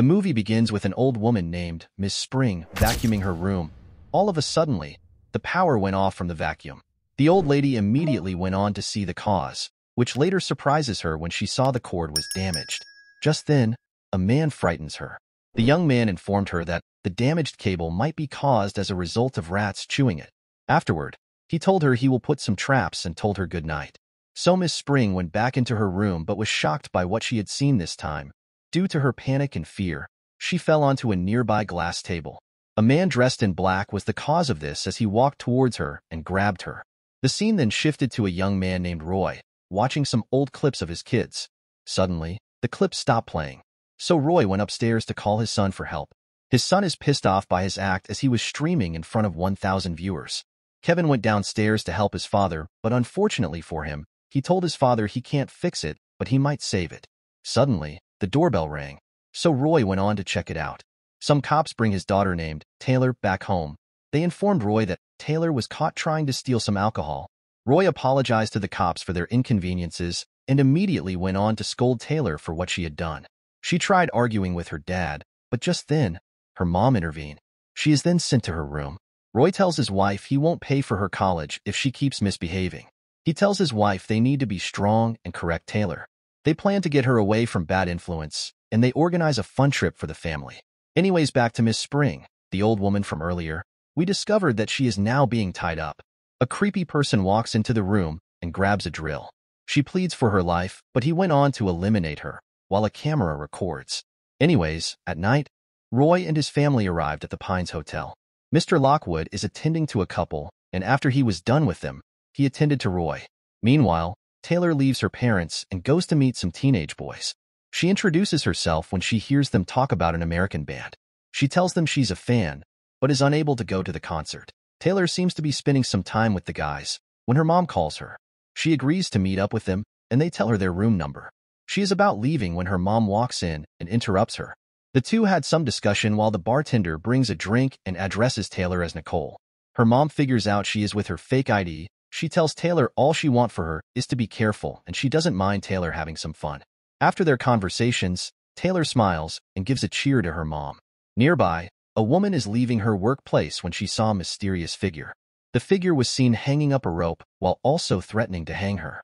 The movie begins with an old woman named Miss Spring vacuuming her room. All of a sudden, the power went off from the vacuum. The old lady immediately went on to see the cause, which later surprises her when she saw the cord was damaged. Just then, a man frightens her. The young man informed her that the damaged cable might be caused as a result of rats chewing it. Afterward, he told her he will put some traps and told her good night. So Miss Spring went back into her room but was shocked by what she had seen this time. Due to her panic and fear, she fell onto a nearby glass table. A man dressed in black was the cause of this as he walked towards her and grabbed her. The scene then shifted to a young man named Roy, watching some old clips of his kids. Suddenly, the clips stopped playing. So Roy went upstairs to call his son for help. His son is pissed off by his act as he was streaming in front of 1,000 viewers. Kevin went downstairs to help his father, but unfortunately for him, he told his father he can't fix it, but he might save it. Suddenly, the doorbell rang, so Roy went on to check it out. Some cops bring his daughter named Taylor back home. They informed Roy that Taylor was caught trying to steal some alcohol. Roy apologized to the cops for their inconveniences and immediately went on to scold Taylor for what she had done. She tried arguing with her dad, but just then, her mom intervened. She is then sent to her room. Roy tells his wife he won't pay for her college if she keeps misbehaving. He tells his wife they need to be strong and correct Taylor. They plan to get her away from bad influence, and they organize a fun trip for the family. Anyways, back to Miss Spring, the old woman from earlier. We discovered that she is now being tied up. A creepy person walks into the room and grabs a drill. She pleads for her life, but he went on to eliminate her, while a camera records. Anyways, at night, Roy and his family arrived at the Pines Hotel. Mr. Lockwood is attending to a couple, and after he was done with them, he attended to Roy. Meanwhile, Taylor leaves her parents and goes to meet some teenage boys. She introduces herself when she hears them talk about an American band. She tells them she's a fan, but is unable to go to the concert. Taylor seems to be spending some time with the guys when her mom calls her. She agrees to meet up with them, and they tell her their room number. She is about leaving when her mom walks in and interrupts her. The two had some discussion while the bartender brings a drink and addresses Taylor as Nicole. Her mom figures out she is with her fake ID. She tells Taylor all she wants for her is to be careful, and she doesn't mind Taylor having some fun. After their conversations, Taylor smiles and gives a cheer to her mom. Nearby, a woman is leaving her workplace when she saw a mysterious figure. The figure was seen hanging up a rope while also threatening to hang her.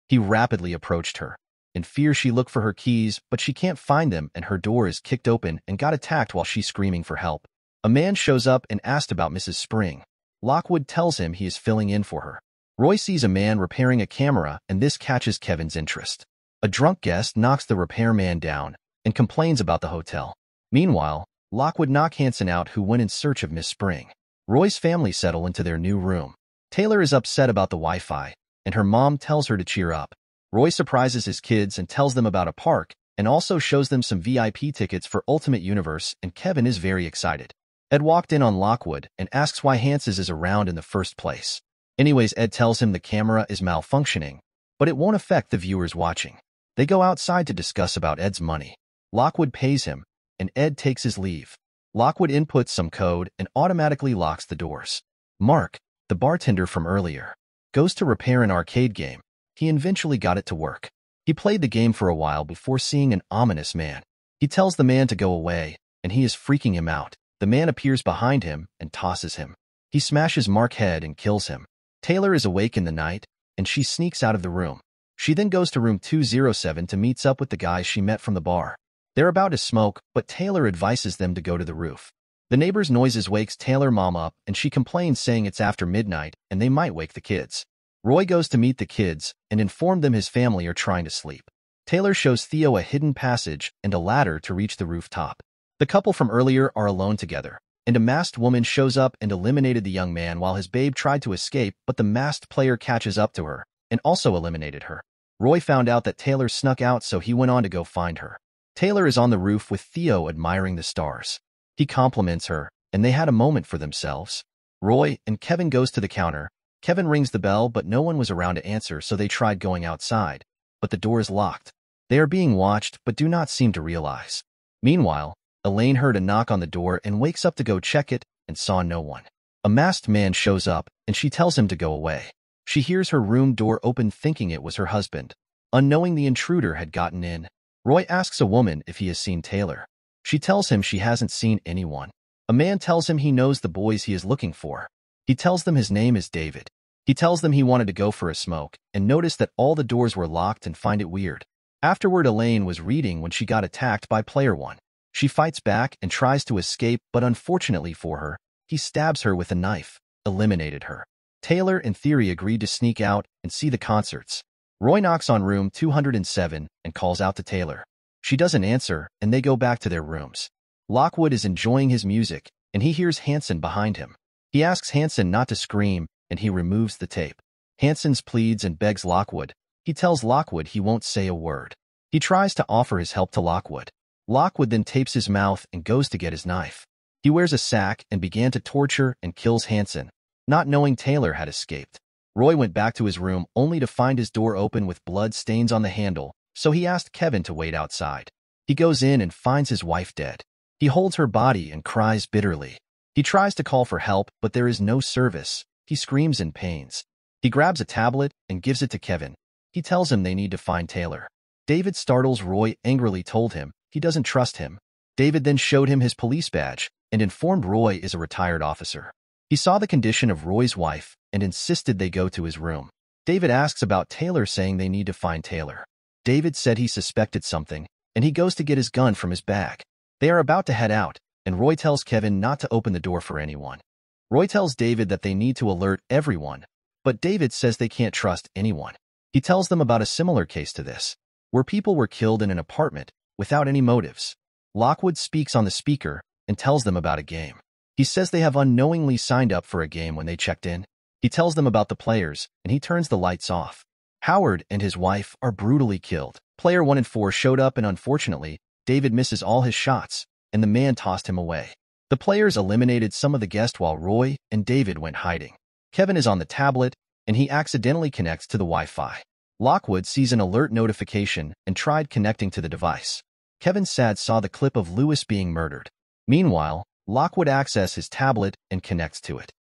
He rapidly approached her. In fear, she looked for her keys, but she can't find them, and her door is kicked open and got attacked while she's screaming for help. A man shows up and asked about Mrs. Spring. Lockwood tells him he is filling in for her. Roy sees a man repairing a camera, and this catches Kevin's interest. A drunk guest knocks the repairman down and complains about the hotel. Meanwhile, Lockwood knocks Hanson out, who went in search of Miss Spring. Roy's family settle into their new room. Taylor is upset about the Wi-Fi, and her mom tells her to cheer up. Roy surprises his kids and tells them about a park, and also shows them some VIP tickets for Ultimate Universe, and Kevin is very excited. Ed walked in on Lockwood and asks why Hanson is around in the first place. Anyways, Ed tells him the camera is malfunctioning, but it won't affect the viewers watching. They go outside to discuss about Ed's money. Lockwood pays him, and Ed takes his leave. Lockwood inputs some code and automatically locks the doors. Mark, the bartender from earlier, goes to repair an arcade game. He eventually got it to work. He played the game for a while before seeing an ominous man. He tells the man to go away, and he is freaking him out. The man appears behind him and tosses him. He smashes Mark's head and kills him. Taylor is awake in the night, and she sneaks out of the room. She then goes to room 207 to meet up with the guys she met from the bar. They're about to smoke, but Taylor advises them to go to the roof. The neighbor's noises wakes Taylor's mom up, and she complains, saying it's after midnight and they might wake the kids. Roy goes to meet the kids and inform them his family are trying to sleep. Taylor shows Theo a hidden passage and a ladder to reach the rooftop. The couple from earlier are alone together, and a masked woman shows up and eliminated the young man while his babe tried to escape, but the masked player catches up to her and also eliminated her. Roy found out that Taylor snuck out, so he went on to go find her. Taylor is on the roof with Theo admiring the stars. He compliments her, and they had a moment for themselves. Roy and Kevin goes to the counter. Kevin rings the bell, but no one was around to answer, so they tried going outside, but the door is locked. They are being watched, but do not seem to realize. Meanwhile, Elaine heard a knock on the door and wakes up to go check it and saw no one. A masked man shows up, and she tells him to go away. She hears her room door open, thinking it was her husband. Unknowing the intruder had gotten in, Roy asks a woman if he has seen Taylor. She tells him she hasn't seen anyone. A man tells him he knows the boys he is looking for. He tells them his name is David. He tells them he wanted to go for a smoke and noticed that all the doors were locked and find it weird. Afterward, Elaine was reading when she got attacked by player 1. She fights back and tries to escape, but unfortunately for her, he stabs her with a knife, eliminated her. Taylor and Theory agreed to sneak out and see the concerts. Roy knocks on room 207 and calls out to Taylor. She doesn't answer, and they go back to their rooms. Lockwood is enjoying his music, and he hears Hanson behind him. He asks Hanson not to scream, and he removes the tape. Hanson pleads and begs Lockwood. He tells Lockwood he won't say a word. He tries to offer his help to Lockwood. Lockwood then tapes his mouth and goes to get his knife. He wears a sack and began to torture and kills Hanson, not knowing Taylor had escaped. Roy went back to his room only to find his door open with blood stains on the handle, so he asked Kevin to wait outside. He goes in and finds his wife dead. He holds her body and cries bitterly. He tries to call for help, but there is no service. He screams in pains. He grabs a tablet and gives it to Kevin. He tells him they need to find Taylor. David startles Roy, angrily told him he doesn't trust him. David then showed him his police badge and informed Roy is a retired officer. He saw the condition of Roy's wife and insisted they go to his room. David asks about Taylor, saying they need to find Taylor. David said he suspected something, and he goes to get his gun from his bag. They are about to head out, and Roy tells Kevin not to open the door for anyone. Roy tells David that they need to alert everyone, but David says they can't trust anyone. He tells them about a similar case to this, where people were killed in an apartment without any motives. Lockwood speaks on the speaker and tells them about a game. He says they have unknowingly signed up for a game when they checked in. He tells them about the players, and he turns the lights off. Howard and his wife are brutally killed. Player 1 and 4 showed up, and unfortunately, David misses all his shots, and the man tossed him away. The players eliminated some of the guests while Roy and David went hiding. Kevin is on the tablet, and he accidentally connects to the Wi-Fi. Lockwood sees an alert notification and tried connecting to the device. Kevin sad saw the clip of Lewis being murdered. Meanwhile, Lockwood accesses his tablet and connects to it.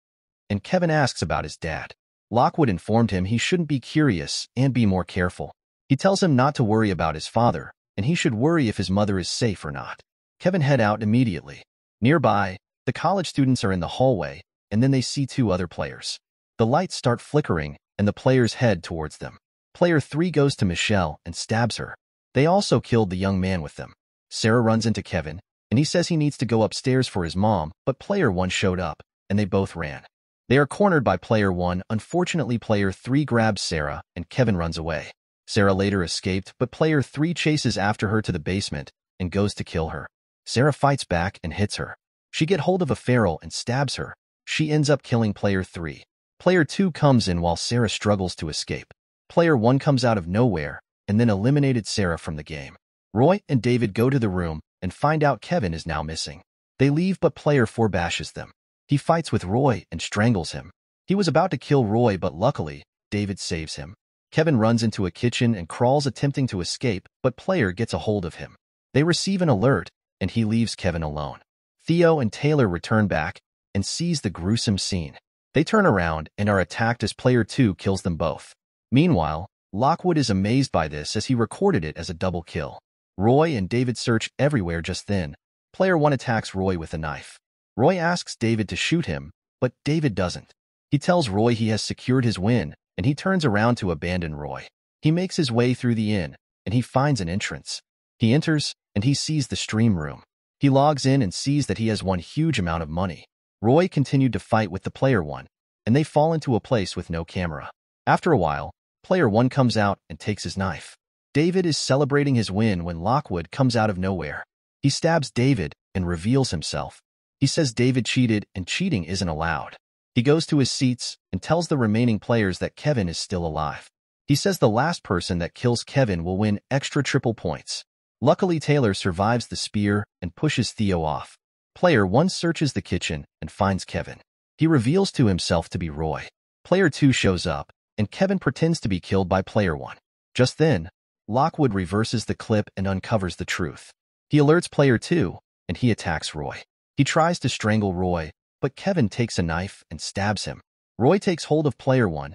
And Kevin asks about his dad. Lockwood informed him he shouldn't be curious and be more careful. He tells him not to worry about his father, and he should worry if his mother is safe or not. Kevin head out immediately. Nearby, the college students are in the hallway, and then they see 2 other players. The lights start flickering, and the players head towards them. Player 3 goes to Michelle and stabs her. They also killed the young man with them. Sarah runs into Kevin, and he says he needs to go upstairs for his mom, but player 1 showed up, and they both ran. They are cornered by player 1. Unfortunately, player 3 grabs Sarah, and Kevin runs away. Sarah later escaped, but player 3 chases after her to the basement and goes to kill her. Sarah fights back and hits her. She gets hold of a ferrule and stabs her. She ends up killing player 3. Player 2 comes in while Sarah struggles to escape. Player 1 comes out of nowhere and then eliminated Sarah from the game. Roy and David go to the room and find out Kevin is now missing. They leave, but player 4 bashes them. He fights with Roy and strangles him. He was about to kill Roy, but luckily, David saves him. Kevin runs into a kitchen and crawls, attempting to escape, but player gets a hold of him. They receive an alert, and he leaves Kevin alone. Theo and Taylor return back and sees the gruesome scene. They turn around and are attacked as player 2 kills them both. Meanwhile, Lockwood is amazed by this as he recorded it as a double kill. Roy and David search everywhere. Just then, player 1 attacks Roy with a knife. Roy asks David to shoot him, but David doesn't. He tells Roy he has secured his win, and he turns around to abandon Roy. He makes his way through the inn, and he finds an entrance. He enters, and he sees the stream room. He logs in and sees that he has won huge amount of money. Roy continued to fight with the player 1, and they fall into a place with no camera. After a while, player 1 comes out and takes his knife. David is celebrating his win when Lockwood comes out of nowhere. He stabs David and reveals himself. He says David cheated and cheating isn't allowed. He goes to his seats and tells the remaining players that Kevin is still alive. He says the last person that kills Kevin will win extra triple points. Luckily, Taylor survives the spear and pushes Theo off. Player 1 searches the kitchen and finds Kevin. He reveals to himself to be Roy. Player 2 shows up, and Kevin pretends to be killed by player 1. Just then, Lockwood reverses the clip and uncovers the truth. He alerts player 2, and he attacks Roy. He tries to strangle Roy, but Kevin takes a knife and stabs him. Roy takes hold of player 1.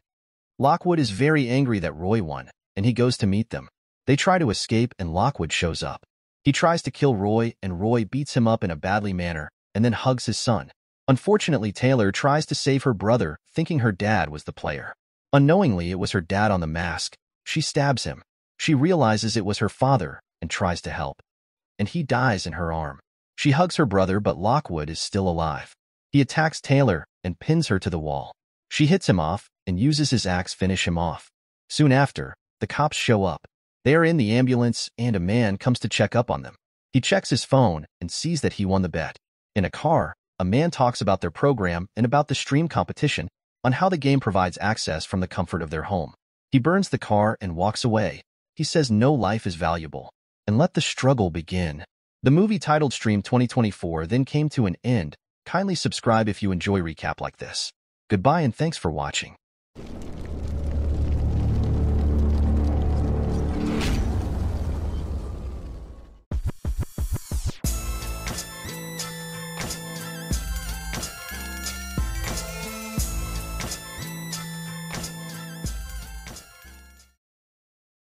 Lockwood is very angry that Roy won, and he goes to meet them. They try to escape, and Lockwood shows up. He tries to kill Roy, and Roy beats him up in a badly manner and then hugs his son. Unfortunately, Taylor tries to save her brother, thinking her dad was the player. Unknowingly, it was her dad on the mask. She stabs him. She realizes it was her father and tries to help. And he dies in her arm. She hugs her brother, but Lockwood is still alive. He attacks Taylor and pins her to the wall. She hits him off and uses his axe to finish him off. Soon after, the cops show up. They are in the ambulance, and a man comes to check up on them. He checks his phone and sees that he won the bet. In a car, a man talks about their program and about the stream competition, on how the game provides access from the comfort of their home. He burns the car and walks away. He says no life is valuable, and let the struggle begin. The movie titled Stream 2024 then came to an end. Kindly subscribe if you enjoy recap like this. Goodbye and thanks for watching.